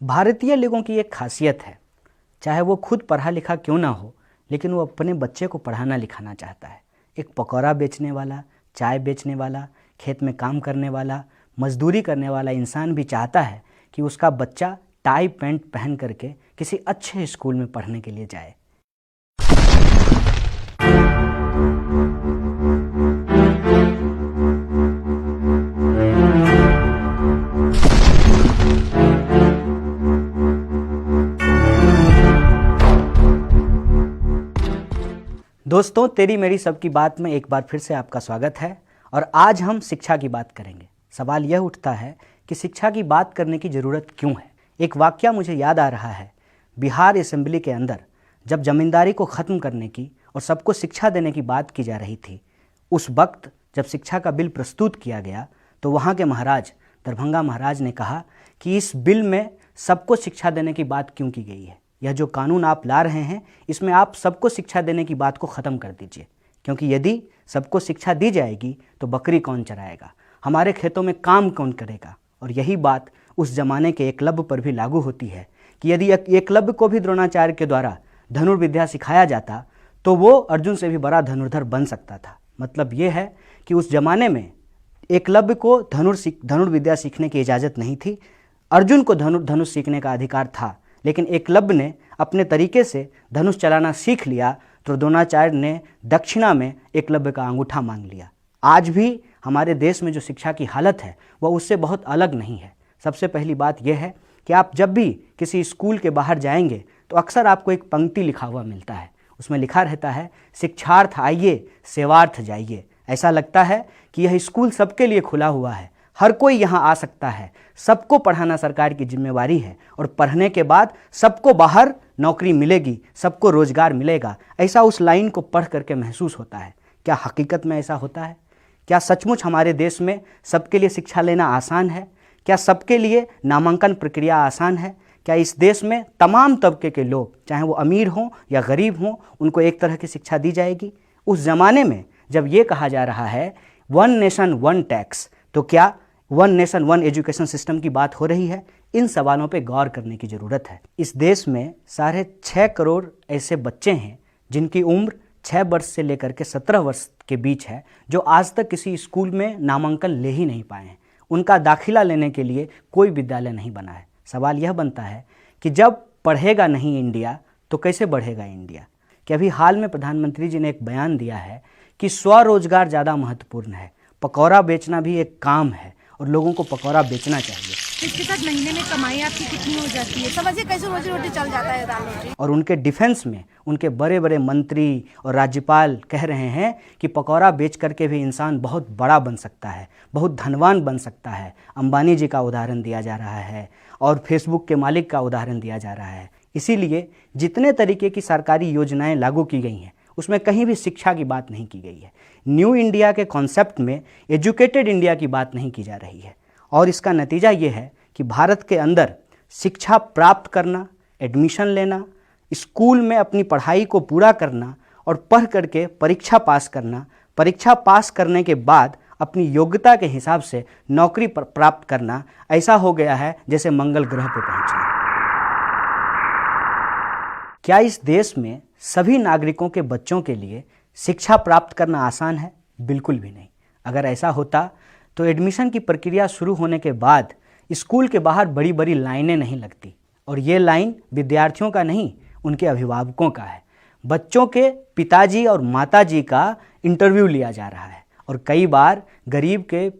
भारतीय लोगों की एक खासियत है, चाहे वो खुद पढ़ा लिखा क्यों ना हो, लेकिन वो अपने बच्चे को पढ़ाना लिखाना चाहता है। एक पकौड़ा बेचने वाला, चाय बेचने वाला, खेत में काम करने वाला, मजदूरी करने वाला इंसान भी चाहता है कि उसका बच्चा टाई पैंट पहन करके किसी अच्छे स्कूल में पढ़ने के लिए जाए। दोस्तों, तेरी मेरी सबकी बात में एक बार फिर से आपका स्वागत है और आज हम शिक्षा की बात करेंगे। सवाल यह उठता है कि शिक्षा की बात करने की ज़रूरत क्यों है। एक वाकया मुझे याद आ रहा है। बिहार असेंबली के अंदर जब जमींदारी को ख़त्म करने की और सबको शिक्षा देने की बात की जा रही थी, उस वक्त जब शिक्षा का बिल प्रस्तुत किया गया तो वहाँ के महाराज, दरभंगा महाराज ने कहा कि इस बिल में सबको शिक्षा देने की बात क्यों की गई है। यह जो कानून आप ला रहे हैं, इसमें आप सबको शिक्षा देने की बात को ख़त्म कर दीजिए, क्योंकि यदि सबको शिक्षा दी जाएगी तो बकरी कौन चराएगा, हमारे खेतों में काम कौन करेगा। और यही बात उस जमाने के एकलव्य पर भी लागू होती है कि यदि एकलव्य को भी द्रोणाचार्य के द्वारा धनुर्विद्या सिखाया जाता तो वो अर्जुन से भी बड़ा धनुर्धर बन सकता था। मतलब ये है कि उस जमाने में एकलव्य को धनुर्विद्या सीखने की इजाज़त नहीं थी। अर्जुन को धनुष सीखने का अधिकार था, लेकिन एकलव्य ने अपने तरीके से धनुष चलाना सीख लिया तो द्रोणाचार्य ने दक्षिणा में एकलव्य का अंगूठा मांग लिया। आज भी हमारे देश में जो शिक्षा की हालत है वह उससे बहुत अलग नहीं है। सबसे पहली बात यह है कि आप जब भी किसी स्कूल के बाहर जाएंगे तो अक्सर आपको एक पंक्ति लिखा हुआ मिलता है। उसमें लिखा रहता है, शिक्षार्थ आइए, सेवार्थ जाइए। ऐसा लगता है कि यह स्कूल सबके लिए खुला हुआ है, हर कोई यहाँ आ सकता है, सबको पढ़ाना सरकार की जिम्मेवारी है और पढ़ने के बाद सबको बाहर नौकरी मिलेगी, सबको रोजगार मिलेगा। ऐसा उस लाइन को पढ़ करके महसूस होता है। क्या हकीकत में ऐसा होता है? क्या सचमुच हमारे देश में सबके लिए शिक्षा लेना आसान है? क्या सबके लिए नामांकन प्रक्रिया आसान है? क्या इस देश में तमाम तबके के लोग, चाहे वो अमीर हों या गरीब हों, उनको एक तरह की शिक्षा दी जाएगी? उस ज़माने में जब ये कहा जा रहा है वन नेशन वन टैक्स, तो क्या one nation one education system की बात हो रही है? इन सवालों पे गौर करने की ज़रूरत है। इस देश में 6.5 करोड़ ऐसे बच्चे हैं जिनकी उम्र 6 वर्ष से लेकर के 17 वर्ष के बीच है, जो आज तक किसी स्कूल में नामांकन ले ही नहीं पाए हैं। उनका दाखिला लेने के लिए कोई विद्यालय नहीं बना है। सवाल यह बनता है कि जब पढ़ेगा नहीं इंडिया तो कैसे बढ़ेगा इंडिया? कि अभी हाल में प्रधानमंत्री जी ने एक बयान दिया है कि स्वरोजगार ज़्यादा महत्वपूर्ण है, पकौड़ा बेचना भी एक काम है और लोगों को पकौड़ा बेचना चाहिए। इसके साथ महीने में कमाई आपकी कितनी हो जाती है? समझिए कैसे रोजी रोटी चल जाता है दाल रोटी। और उनके डिफेंस में उनके बड़े बड़े मंत्री और राज्यपाल कह रहे हैं कि पकौड़ा बेच करके भी इंसान बहुत बड़ा बन सकता है, बहुत धनवान बन सकता है। अंबानी जी का उदाहरण दिया जा रहा है और फेसबुक के मालिक का उदाहरण दिया जा रहा है। इसीलिए जितने तरीके की सरकारी योजनाएं लागू की गई हैं उसमें कहीं भी शिक्षा की बात नहीं की गई है। न्यू इंडिया के कॉन्सेप्ट में एजुकेटेड इंडिया की बात नहीं की जा रही है और इसका नतीजा ये है कि भारत के अंदर शिक्षा प्राप्त करना, एडमिशन लेना, स्कूल में अपनी पढ़ाई को पूरा करना और पढ़ करके परीक्षा पास करना, परीक्षा पास करने के बाद अपनी योग्यता के हिसाब से नौकरी प्राप्त करना, ऐसा हो गया है जैसे मंगल ग्रह पर पहुंचना। क्या इस देश में सभी नागरिकों के बच्चों के लिए शिक्षा प्राप्त करना आसान है? बिल्कुल भी नहीं। अगर ऐसा होता तो एडमिशन की प्रक्रिया शुरू होने के बाद स्कूल के बाहर बड़ी बड़ी लाइनें नहीं लगती। और ये लाइन विद्यार्थियों का नहीं, उनके अभिभावकों का है। बच्चों के पिताजी और माताजी का इंटरव्यू लिया जा रहा है और कई बार गरीब के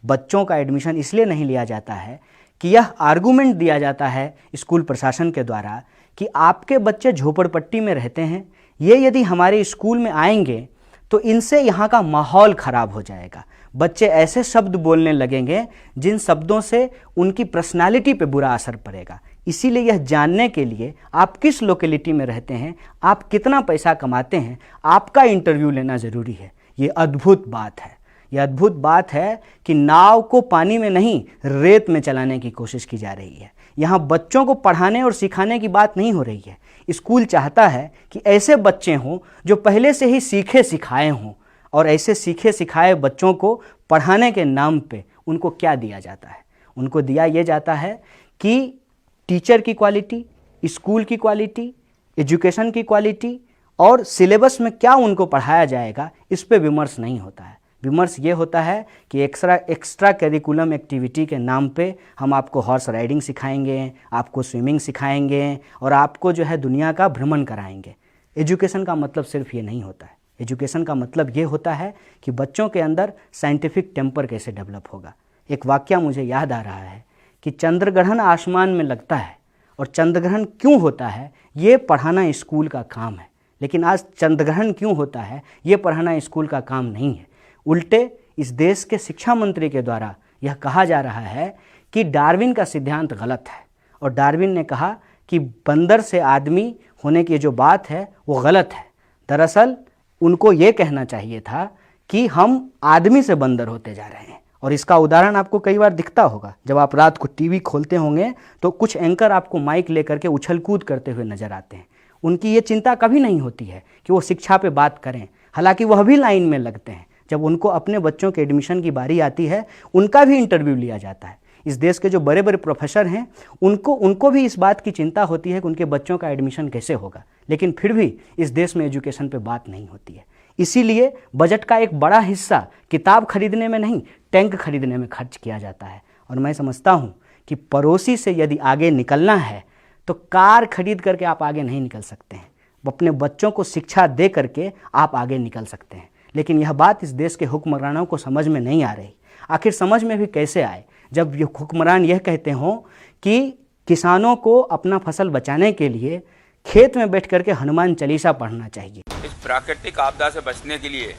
बच्चों का एडमिशन इसलिए नहीं लिया जाता है कि यह आर्गूमेंट दिया जाता है स्कूल प्रशासन के द्वारा कि आपके बच्चे झोपड़पट्टी में रहते हैं, ये यदि हमारे स्कूल में आएंगे तो इनसे यहाँ का माहौल ख़राब हो जाएगा। बच्चे ऐसे शब्द बोलने लगेंगे जिन शब्दों से उनकी पर्सनालिटी पे बुरा असर पड़ेगा। इसीलिए यह जानने के लिए आप किस लोकेलिटी में रहते हैं, आप कितना पैसा कमाते हैं, आपका इंटरव्यू लेना ज़रूरी है। ये अद्भुत बात है। यह अद्भुत बात है कि नाव को पानी में नहीं, रेत में चलाने की कोशिश की जा रही है। यहाँ बच्चों को पढ़ाने और सिखाने की बात नहीं हो रही है। स्कूल चाहता है कि ऐसे बच्चे हों जो पहले से ही सीखे सिखाए हों, और ऐसे सीखे सिखाए बच्चों को पढ़ाने के नाम पे उनको क्या दिया जाता है? उनको दिया ये जाता है कि टीचर की क्वालिटी, स्कूल की क्वालिटी, एजुकेशन की क्वालिटी और सिलेबस में क्या उनको पढ़ाया जाएगा, इस पे विमर्श नहीं होता है। विमर्श ये होता है कि एक्स्ट्रा करिकुलम एक्टिविटी के नाम पे हम आपको हॉर्स राइडिंग सिखाएंगे, आपको स्विमिंग सिखाएंगे और आपको जो है दुनिया का भ्रमण कराएंगे। एजुकेशन का मतलब सिर्फ ये नहीं होता है। एजुकेशन का मतलब ये होता है कि बच्चों के अंदर साइंटिफिक टेम्पर कैसे डेवलप होगा। एक वाकया मुझे याद आ रहा है कि चंद्रग्रहण आसमान में लगता है और चंद्रग्रहण क्यों होता है ये पढ़ाना स्कूल का काम है, लेकिन आज चंद्रग्रहण क्यों होता है ये पढ़ाना स्कूल का काम नहीं है। उल्टे इस देश के शिक्षा मंत्री के द्वारा यह कहा जा रहा है कि डार्विन का सिद्धांत गलत है और डार्विन ने कहा कि बंदर से आदमी होने की जो बात है वो गलत है। दरअसल उनको ये कहना चाहिए था कि हम आदमी से बंदर होते जा रहे हैं। और इसका उदाहरण आपको कई बार दिखता होगा, जब आप रात को टीवी खोलते होंगे तो कुछ एंकर आपको माइक लेकर के उछल कूद करते हुए नजर आते हैं। उनकी ये चिंता कभी नहीं होती है कि वो शिक्षा पे बात करें, हालांकि वह भी लाइन में लगते हैं। जब उनको अपने बच्चों के एडमिशन की बारी आती है उनका भी इंटरव्यू लिया जाता है। इस देश के जो बड़े बड़े प्रोफेसर हैं उनको भी इस बात की चिंता होती है कि उनके बच्चों का एडमिशन कैसे होगा, लेकिन फिर भी इस देश में एजुकेशन पे बात नहीं होती है। इसीलिए बजट का एक बड़ा हिस्सा किताब खरीदने में नहीं, टैंक खरीदने में खर्च किया जाता है। और मैं समझता हूँ कि पड़ोसी से यदि आगे निकलना है तो कार खरीद करके आप आगे नहीं निकल सकते हैं, अपने बच्चों को शिक्षा दे करके आप आगे निकल सकते हैं। लेकिन यह बात इस देश के हुक्मरानों को समझ में नहीं आ रही। आखिर समझ में भी कैसे आए जब ये हुक्मरान यह कहते हों कि किसानों को अपना फसल बचाने के लिए खेत में बैठ करके हनुमान चालीसा पढ़ना चाहिए। इस प्राकृतिक आपदा से बचने के लिए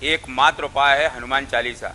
एकमात्र उपाय है हनुमान चालीसा।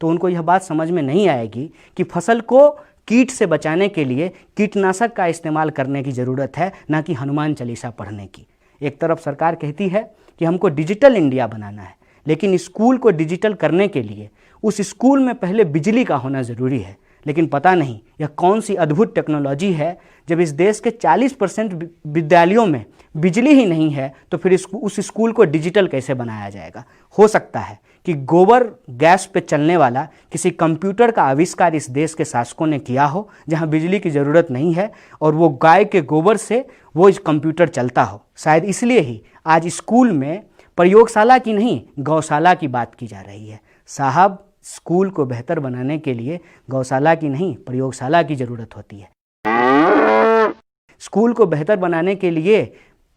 तो उनको यह बात समझ में नहीं आएगी कि फसल को कीट से बचाने के लिए कीटनाशक का इस्तेमाल करने की ज़रूरत है, ना कि हनुमान चालीसा पढ़ने की। एक तरफ सरकार कहती है कि हमको डिजिटल इंडिया बनाना है, लेकिन स्कूल को डिजिटल करने के लिए उस स्कूल में पहले बिजली का होना ज़रूरी है। लेकिन पता नहीं यह कौन सी अद्भुत टेक्नोलॉजी है, जब इस देश के 40% विद्यालयों में बिजली ही नहीं है तो फिर उस स्कूल को डिजिटल कैसे बनाया जाएगा। हो सकता है कि गोबर गैस पे चलने वाला किसी कंप्यूटर का आविष्कार इस देश के शासकों ने किया हो, जहां बिजली की ज़रूरत नहीं है और वो गाय के गोबर से वो कंप्यूटर चलता हो। शायद इसलिए ही आज स्कूल में प्रयोगशाला की नहीं गौशाला की बात की जा रही है। साहब, स्कूल को बेहतर बनाने के लिए गौशाला की नहीं प्रयोगशाला की ज़रूरत होती है। स्कूल को बेहतर बनाने के लिए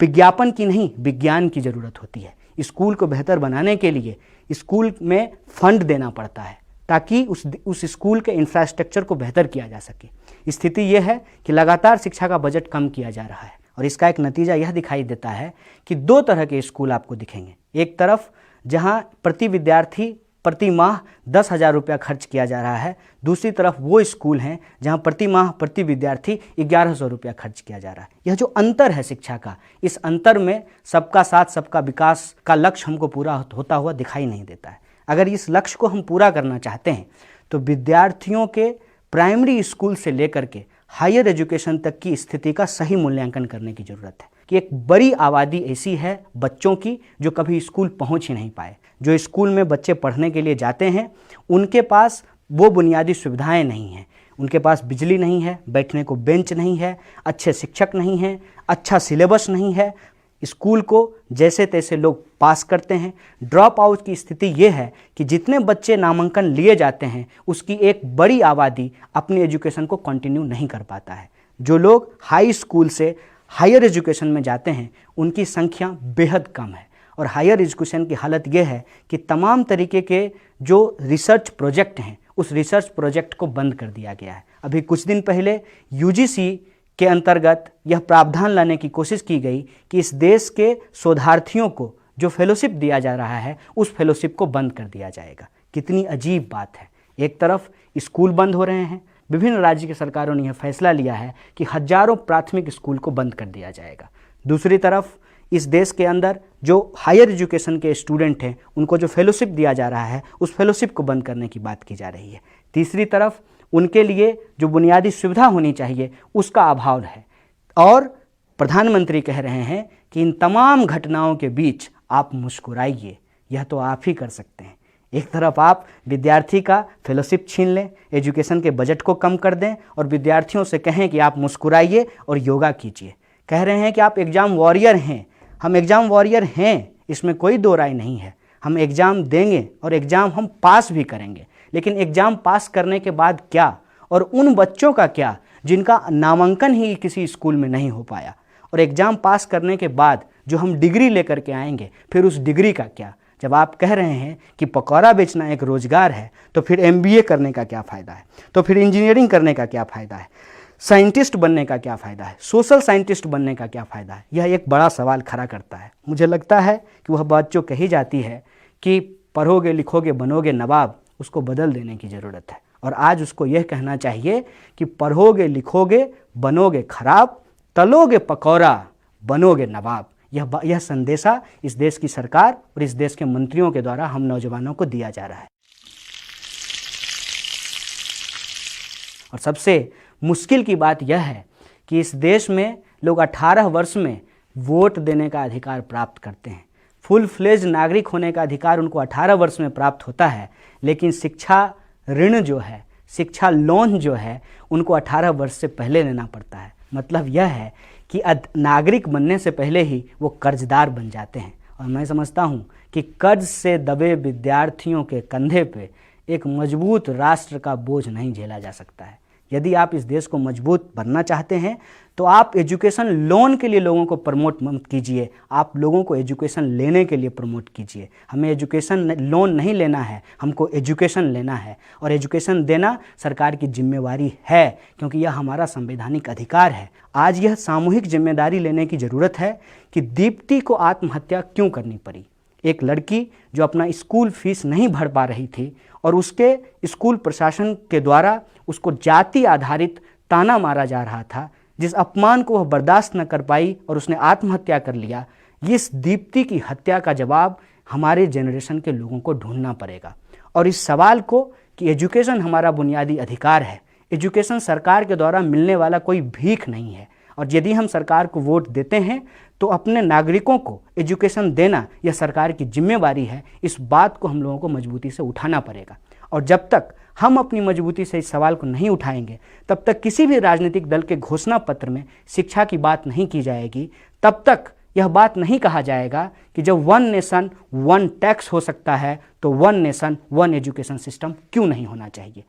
विज्ञापन की नहीं विज्ञान की ज़रूरत होती है। स्कूल को बेहतर बनाने के लिए स्कूल में फंड देना पड़ता है ताकि उस स्कूल के इंफ्रास्ट्रक्चर को बेहतर किया जा सके। स्थिति यह है कि लगातार शिक्षा का बजट कम किया जा रहा है और इसका एक नतीजा यह दिखाई देता है कि दो तरह के स्कूल आपको दिखेंगे। एक तरफ जहां प्रति विद्यार्थी प्रति माह 10,000 रुपया खर्च किया जा रहा है, दूसरी तरफ वो स्कूल हैं जहां प्रति माह प्रति विद्यार्थी 1100 रुपया खर्च किया जा रहा है। यह जो अंतर है शिक्षा का, इस अंतर में सबका साथ सबका विकास का लक्ष्य हमको पूरा होता हुआ दिखाई नहीं देता है। अगर इस लक्ष्य को हम पूरा करना चाहते हैं तो विद्यार्थियों के प्राइमरी स्कूल से लेकर के हायर एजुकेशन तक की स्थिति का सही मूल्यांकन करने की ज़रूरत है कि एक बड़ी आबादी ऐसी है बच्चों की जो कभी स्कूल पहुंच ही नहीं पाए। जो स्कूल में बच्चे पढ़ने के लिए जाते हैं उनके पास वो बुनियादी सुविधाएं नहीं हैं। उनके पास बिजली नहीं है, बैठने को बेंच नहीं है, अच्छे शिक्षक नहीं हैं, अच्छा सिलेबस नहीं है। स्कूल को जैसे तैसे लोग पास करते हैं। ड्रॉप आउट की स्थिति ये है कि जितने बच्चे नामांकन लिए जाते हैं उसकी एक बड़ी आबादी अपनी एजुकेशन को कंटिन्यू नहीं कर पाता है। जो लोग हाई स्कूल से हायर एजुकेशन में जाते हैं उनकी संख्या बेहद कम है। और हायर एजुकेशन की हालत यह है कि तमाम तरीके के जो रिसर्च प्रोजेक्ट हैं उस रिसर्च प्रोजेक्ट को बंद कर दिया गया है। अभी कुछ दिन पहले यूजीसी के अंतर्गत यह प्रावधान लाने की कोशिश की गई कि इस देश के शोधार्थियों को जो फेलोशिप दिया जा रहा है उस फेलोशिप को बंद कर दिया जाएगा। कितनी अजीब बात है। एक तरफ स्कूल बंद हो रहे हैं, विभिन्न राज्य की सरकारों ने यह फैसला लिया है कि हजारों प्राथमिक स्कूल को बंद कर दिया जाएगा। दूसरी तरफ इस देश के अंदर जो हायर एजुकेशन के स्टूडेंट हैं उनको जो फेलोशिप दिया जा रहा है उस फेलोशिप को बंद करने की बात की जा रही है। तीसरी तरफ उनके लिए जो बुनियादी सुविधा होनी चाहिए उसका अभाव है। और प्रधानमंत्री कह रहे हैं कि इन तमाम घटनाओं के बीच आप मुस्कुराइए, यह तो आप ही कर सकते हैं। एक तरफ आप विद्यार्थी का फेलोशिप छीन लें, एजुकेशन के बजट को कम कर दें और विद्यार्थियों से कहें कि आप मुस्कुराइए और योगा कीजिए। कह रहे हैं कि आप एग्ज़ाम वॉरियर हैं। हम एग्ज़ाम वॉरियर हैं, इसमें कोई दो राय नहीं है। हम एग्ज़ाम देंगे और एग्ज़ाम हम पास भी करेंगे, लेकिन एग्ज़ाम पास करने के बाद क्या, और उन बच्चों का क्या जिनका नामांकन ही किसी स्कूल में नहीं हो पाया, और एग्ज़ाम पास करने के बाद जो हम डिग्री लेकर के आएंगे फिर उस डिग्री का क्या। जब आप कह रहे हैं कि पकौड़ा बेचना एक रोज़गार है, तो फिर MBA करने का क्या फ़ायदा है, तो फिर इंजीनियरिंग करने का क्या फ़ायदा है, साइंटिस्ट बनने का क्या फ़ायदा है, सोशल साइंटिस्ट बनने का क्या फ़ायदा है। यह एक बड़ा सवाल खड़ा करता है। मुझे लगता है कि वह बात जो कही जाती है कि पढ़ोगे लिखोगे बनोगे नवाब, उसको बदल देने की ज़रूरत है। और आज उसको यह कहना चाहिए कि पढ़ोगे लिखोगे बनोगे खराब, तलोगे पकौड़ा बनोगे नवाब। यह संदेशा इस देश की सरकार और इस देश के मंत्रियों के द्वारा हम नौजवानों को दिया जा रहा है। और सबसे मुश्किल की बात यह है कि इस देश में लोग 18 वर्ष में वोट देने का अधिकार प्राप्त करते हैं। फुल फ्लेज नागरिक होने का अधिकार उनको 18 वर्ष में प्राप्त होता है, लेकिन शिक्षा ऋण जो है, शिक्षा लोन जो है, उनको 18 वर्ष से पहले लेना पड़ता है। मतलब यह है कि नागरिक बनने से पहले ही वो कर्जदार बन जाते हैं। और मैं समझता हूँ कि कर्ज से दबे विद्यार्थियों के कंधे पे एक मजबूत राष्ट्र का बोझ नहीं झेला जा सकता है। यदि आप इस देश को मजबूत बनना चाहते हैं तो आप एजुकेशन लोन के लिए लोगों को प्रमोट मत कीजिए, आप लोगों को एजुकेशन लेने के लिए प्रमोट कीजिए। हमें एजुकेशन लोन नहीं लेना है, हमको एजुकेशन लेना है, और एजुकेशन देना सरकार की जिम्मेवारी है, क्योंकि यह हमारा संवैधानिक अधिकार है। आज यह सामूहिक जिम्मेदारी लेने की ज़रूरत है कि दीप्ति को आत्महत्या क्यों करनी पड़ी। एक लड़की जो अपना स्कूल फीस नहीं भर पा रही थी और उसके स्कूल प्रशासन के द्वारा उसको जाति आधारित ताना मारा जा रहा था, जिस अपमान को वह बर्दाश्त न कर पाई और उसने आत्महत्या कर लिया। इस दीप्ति की हत्या का जवाब हमारे जनरेशन के लोगों को ढूंढना पड़ेगा। और इस सवाल को कि एजुकेशन हमारा बुनियादी अधिकार है, एजुकेशन सरकार के द्वारा मिलने वाला कोई भीख नहीं है, और यदि हम सरकार को वोट देते हैं तो अपने नागरिकों को एजुकेशन देना यह सरकार की जिम्मेवारी है। इस बात को हम लोगों को मजबूती से उठाना पड़ेगा। और जब तक हम अपनी मजबूती से इस सवाल को नहीं उठाएंगे, तब तक किसी भी राजनीतिक दल के घोषणा पत्र में शिक्षा की बात नहीं की जाएगी। तब तक यह बात नहीं कहा जाएगा कि जब 1 नेशन 1 टैक्स हो सकता है तो 1 नेशन 1 एजुकेशन सिस्टम क्यों नहीं होना चाहिए।